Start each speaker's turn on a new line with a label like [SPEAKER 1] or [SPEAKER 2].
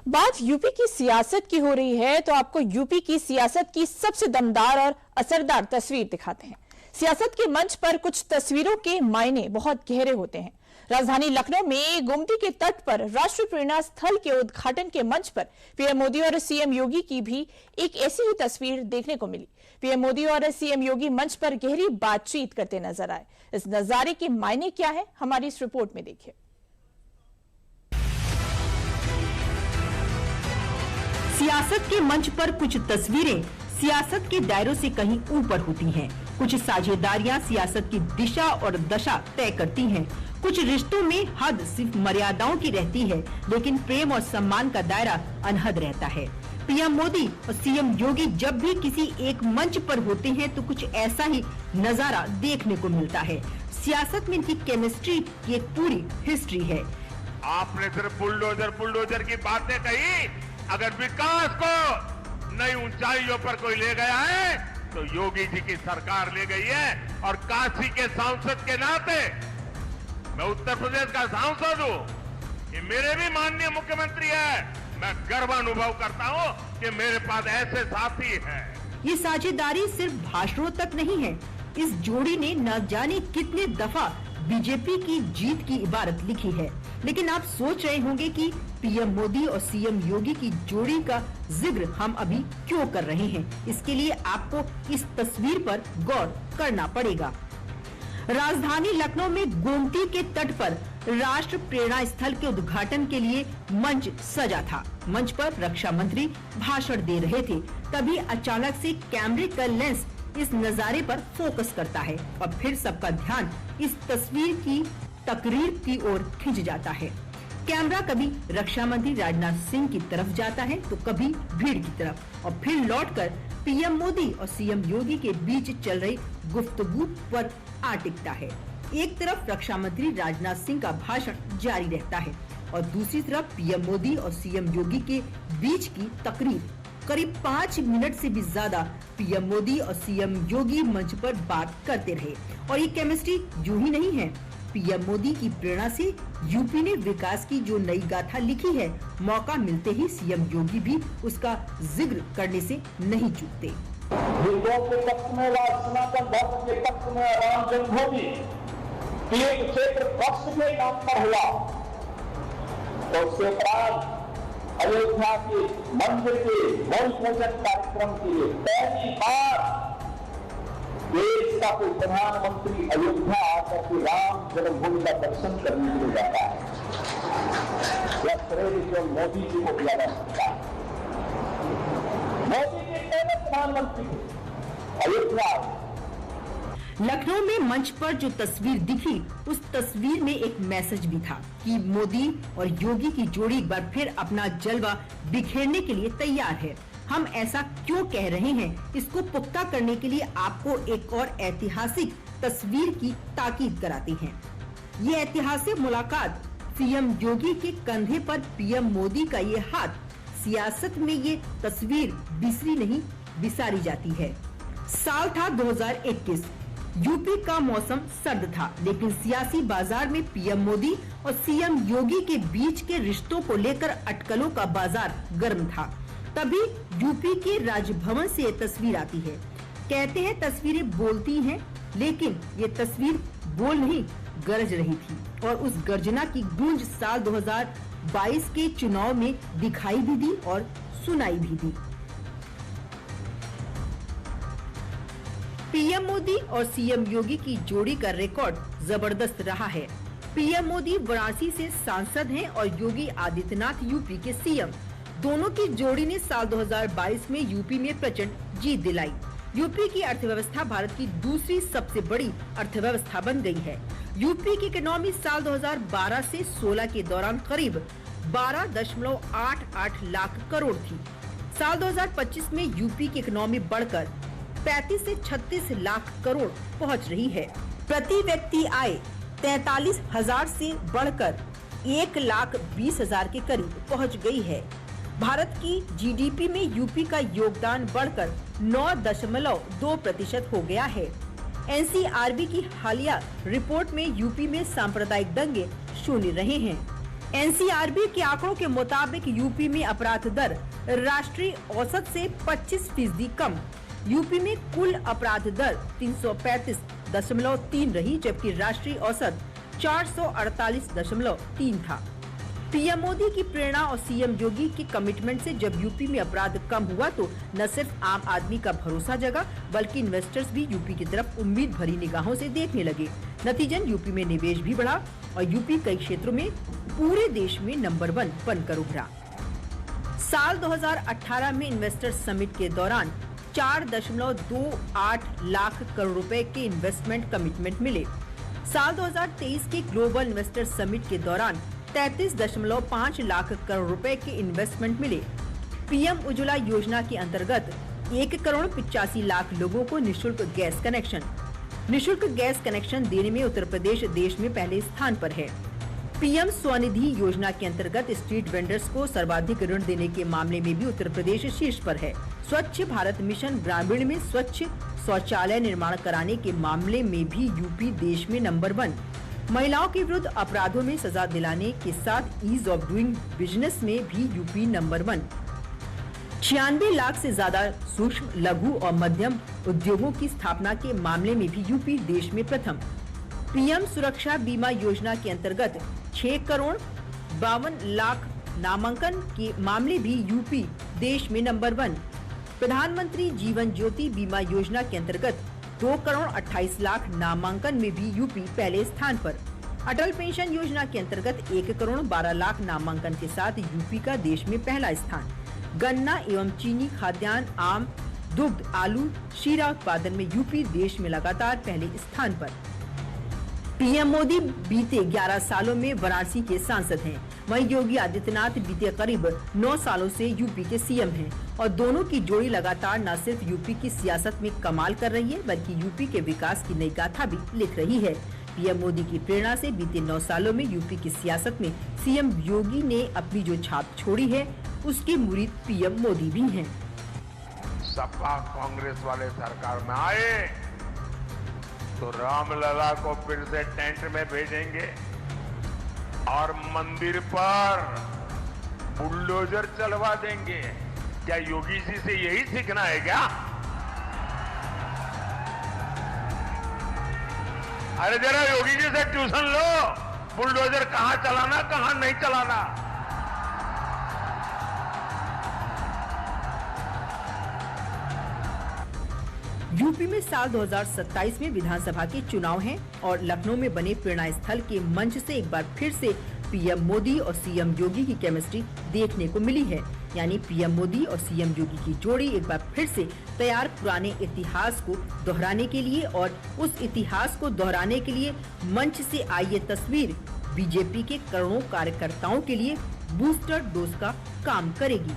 [SPEAKER 1] बात यूपी की सियासत की हो रही है तो आपको यूपी की सियासत की सबसे दमदार और असरदार तस्वीर दिखाते हैं। सियासत के मंच पर कुछ तस्वीरों के मायने बहुत गहरे होते हैं। राजधानी लखनऊ में गोमती के तट पर राष्ट्रीय प्रेरणा स्थल के उद्घाटन के मंच पर पीएम मोदी और सीएम योगी की भी एक ऐसी ही तस्वीर देखने को मिली। पीएम मोदी और सीएम योगी मंच पर गहरी बातचीत करते नजर आए। इस नजारे के मायने क्या है, हमारी इस रिपोर्ट में देखिए।
[SPEAKER 2] सियासत के मंच पर कुछ तस्वीरें सियासत के दायरों से कहीं ऊपर होती हैं। कुछ साझेदारियां सियासत की दिशा और दशा तय करती हैं। कुछ रिश्तों में हद सिर्फ मर्यादाओं की रहती है, लेकिन प्रेम और सम्मान का दायरा अनहद रहता है। पीएम मोदी और सीएम योगी जब भी किसी एक मंच पर होते हैं तो कुछ ऐसा ही नजारा देखने को मिलता है। सियासत में इनकी केमिस्ट्री की एक पूरी हिस्ट्री है।
[SPEAKER 3] आपने सिर्फ बुलडोजर की बातें कही, अगर विकास को नई ऊंचाइयों पर कोई ले गया है तो योगी जी की सरकार ले गई है। और काशी के सांसद के नाते मैं उत्तर प्रदेश का सांसद हूं, ये मेरे भी माननीय मुख्यमंत्री है। मैं गर्व अनुभव करता हूं कि मेरे पास ऐसे साथी हैं।
[SPEAKER 2] ये साझेदारी सिर्फ भाषणों तक नहीं है। इस जोड़ी ने न जाने कितने दफा बीजेपी की जीत की इबारत लिखी है। लेकिन आप सोच रहे होंगे कि पीएम मोदी और सीएम योगी की जोड़ी का जिक्र हम अभी क्यों कर रहे हैं। इसके लिए आपको इस तस्वीर पर गौर करना पड़ेगा। राजधानी लखनऊ में गोमती के तट पर राष्ट्र प्रेरणा स्थल के उद्घाटन के लिए मंच सजा था। मंच पर रक्षा मंत्री भाषण दे रहे थे, तभी अचानक से कैमरे का लेंस इस नजारे पर फोकस करता है और फिर सबका ध्यान इस तस्वीर की तकरीर की ओर खिंच जाता है। कैमरा कभी रक्षा मंत्री राजनाथ सिंह की तरफ जाता है तो कभी भीड़ की तरफ, और फिर लौटकर पीएम मोदी और सीएम योगी के बीच चल रही गुफ्तगू पर आ टिकता है। एक तरफ रक्षा मंत्री राजनाथ सिंह का भाषण जारी रहता है और दूसरी तरफ पीएम मोदी और सीएम योगी के बीच की तकरीर। करीब 5 मिनट से भी ज्यादा पीएम मोदी और सीएम योगी मंच पर बात करते रहे। और ये केमिस्ट्री यूं ही नहीं है। पीएम मोदी की प्रेरणा से यूपी ने विकास की जो नई गाथा लिखी है, मौका मिलते ही सीएम योगी भी उसका जिक्र करने से नहीं चूकते।
[SPEAKER 4] हिंदुओं के पक्ष में व सनातन धर्म के पक्ष में राम जन्मभूमि तीर्थ क्षेत्र ट्रस्ट के नाम पर हुआ, तो उसके बाद अयोध्या के मंदिर के भूमि पूजन कार्यक्रम के लिए पहली बार देश का कोई प्रधानमंत्री अयोध्या आकर के राम जन्मभूमि का दर्शन करने के लिए जाता है। यह श्रेय केवल मोदी जी को दिया जा सकता है। मोदी जी पहले प्रधानमंत्री अयोध्या।
[SPEAKER 2] लखनऊ में मंच पर जो तस्वीर दिखी, उस तस्वीर में एक मैसेज भी था कि मोदी और योगी की जोड़ी एक बार फिर अपना जलवा बिखेरने के लिए तैयार है। हम ऐसा क्यों कह रहे हैं, इसको पुख्ता करने के लिए आपको एक और ऐतिहासिक तस्वीर की ताकीद कराते हैं। ये ऐतिहासिक मुलाकात सीएम योगी के कंधे पर पीएम मोदी का ये हाथ, सियासत में ये तस्वीर बिसरी नहीं बिसारी जाती है। साल था 2021। यूपी का मौसम सर्द था, लेकिन सियासी बाजार में पीएम मोदी और सीएम योगी के बीच के रिश्तों को लेकर अटकलों का बाजार गर्म था। तभी यूपी के राजभवन से ये तस्वीर आती है। कहते हैं तस्वीरें बोलती हैं, लेकिन ये तस्वीर बोल नहीं गरज रही थी, और उस गर्जना की गूंज साल 2022 के चुनाव में दिखाई भी दी और सुनाई भी दी। पीएम मोदी और सीएम योगी की जोड़ी का रिकॉर्ड जबरदस्त रहा है। पीएम मोदी वाराणसी से सांसद हैं और योगी आदित्यनाथ यूपी के सीएम। दोनों की जोड़ी ने साल 2022 में यूपी में प्रचंड जीत दिलाई। यूपी की अर्थव्यवस्था भारत की दूसरी सबसे बड़ी अर्थव्यवस्था बन गई है। यूपी की इकोनॉमी साल 2012 से 16 के दौरान करीब 12.88 लाख करोड़ थी। साल 2025 में यूपी की इकोनॉमी बढ़कर 35 से 36 लाख करोड़ पहुंच रही है। प्रति व्यक्ति आय 43,000 से बढ़कर 1,20,000 के करीब पहुंच गई है। भारत की जीडीपी में यूपी का योगदान बढ़कर 9.2% हो गया है। एनसीआरबी की हालिया रिपोर्ट में यूपी में सांप्रदायिक दंगे शून्य रहे हैं। एनसीआरबी के आंकड़ों के मुताबिक यूपी में अपराध दर राष्ट्रीय औसत से 25% कम। यूपी में कुल अपराध दर 335.3 रही, जबकि राष्ट्रीय औसत 448.3 था। पीएम मोदी की प्रेरणा और सीएम योगी की कमिटमेंट से जब यूपी में अपराध कम हुआ तो न सिर्फ आम आदमी का भरोसा जगा, बल्कि इन्वेस्टर्स भी यूपी की तरफ उम्मीद भरी निगाहों से देखने लगे। नतीजन यूपी में निवेश भी बढ़ा और यूपी कई क्षेत्रों में पूरे देश में नंबर 1 बनकर उभरा। साल 2018 में इन्वेस्टर समिट के दौरान 4.28 लाख करोड़ रुपए के इन्वेस्टमेंट कमिटमेंट मिले। साल 2023 के ग्लोबल इन्वेस्टर समिट के दौरान 33.5 लाख करोड़ रुपए के इन्वेस्टमेंट मिले। पीएम उज्ज्वला योजना के अंतर्गत 1.85 लाख लोगों को निशुल्क गैस कनेक्शन देने में उत्तर प्रदेश देश में पहले स्थान पर है। पीएम स्वनिधि योजना के अंतर्गत स्ट्रीट वेंडर्स को सर्वाधिक ऋण देने के मामले में भी उत्तर प्रदेश शीर्ष पर है। स्वच्छ भारत मिशन ग्रामीण में स्वच्छ शौचालय निर्माण कराने के मामले में भी यूपी देश में नंबर 1। महिलाओं के विरुद्ध अपराधों में सजा दिलाने के साथ ईज ऑफ डूइंग बिजनेस में भी यूपी नंबर 1। 96 लाख से ज्यादा सूक्ष्म, लघु और मध्यम उद्योगों की स्थापना के मामले में भी यूपी देश में प्रथम। पीएम सुरक्षा बीमा योजना के अंतर्गत 6.52 लाख नामांकन के मामले भी यूपी देश में नंबर 1। प्रधानमंत्री जीवन ज्योति बीमा योजना के अंतर्गत 2.28 लाख नामांकन में भी यूपी पहले स्थान पर। अटल पेंशन योजना के अंतर्गत 1.12 लाख नामांकन के साथ यूपी का देश में पहला स्थान। गन्ना एवं चीनी, खाद्यान्न, आम, दुग्ध, आलू, शीरा उत्पादन में यूपी देश में लगातार पहले स्थान पर। पीएम मोदी बीते 11 सालों में वाराणसी के सांसद हैं, वहीं योगी आदित्यनाथ बीते करीब 9 सालों से यूपी के सीएम हैं और दोनों की जोड़ी लगातार न सिर्फ यूपी की सियासत में कमाल कर रही है, बल्कि यूपी के विकास की नई गाथा भी लिख रही है। पीएम मोदी की प्रेरणा से बीते 9 सालों में यूपी की सियासत में सीएम योगी ने अपनी जो छाप छोड़ी है, उसके मुरीद पीएम मोदी भी हैं।
[SPEAKER 3] सपा कांग्रेस वाले सरकार में आए तो रामलला को फिर से टेंट में भेजेंगे और मंदिर पर बुलडोजर चलवा देंगे। क्या योगी जी से यही सीखना है क्या? अरे जरा योगी जी से ट्यूशन लो, बुलडोजर कहां चलाना कहां नहीं चलाना।
[SPEAKER 2] यूपी में साल 2027 में विधानसभा के चुनाव हैं और लखनऊ में बने प्रेरणा स्थल के मंच से एक बार फिर से पीएम मोदी और सीएम योगी की केमिस्ट्री देखने को मिली है। यानी पीएम मोदी और सीएम योगी की जोड़ी एक बार फिर से तैयार पुराने इतिहास को दोहराने के लिए, और उस इतिहास को दोहराने के लिए मंच से आई ये तस्वीर बीजेपी के करोड़ों कार्यकर्ताओं के लिए बूस्टर डोज का काम करेगी।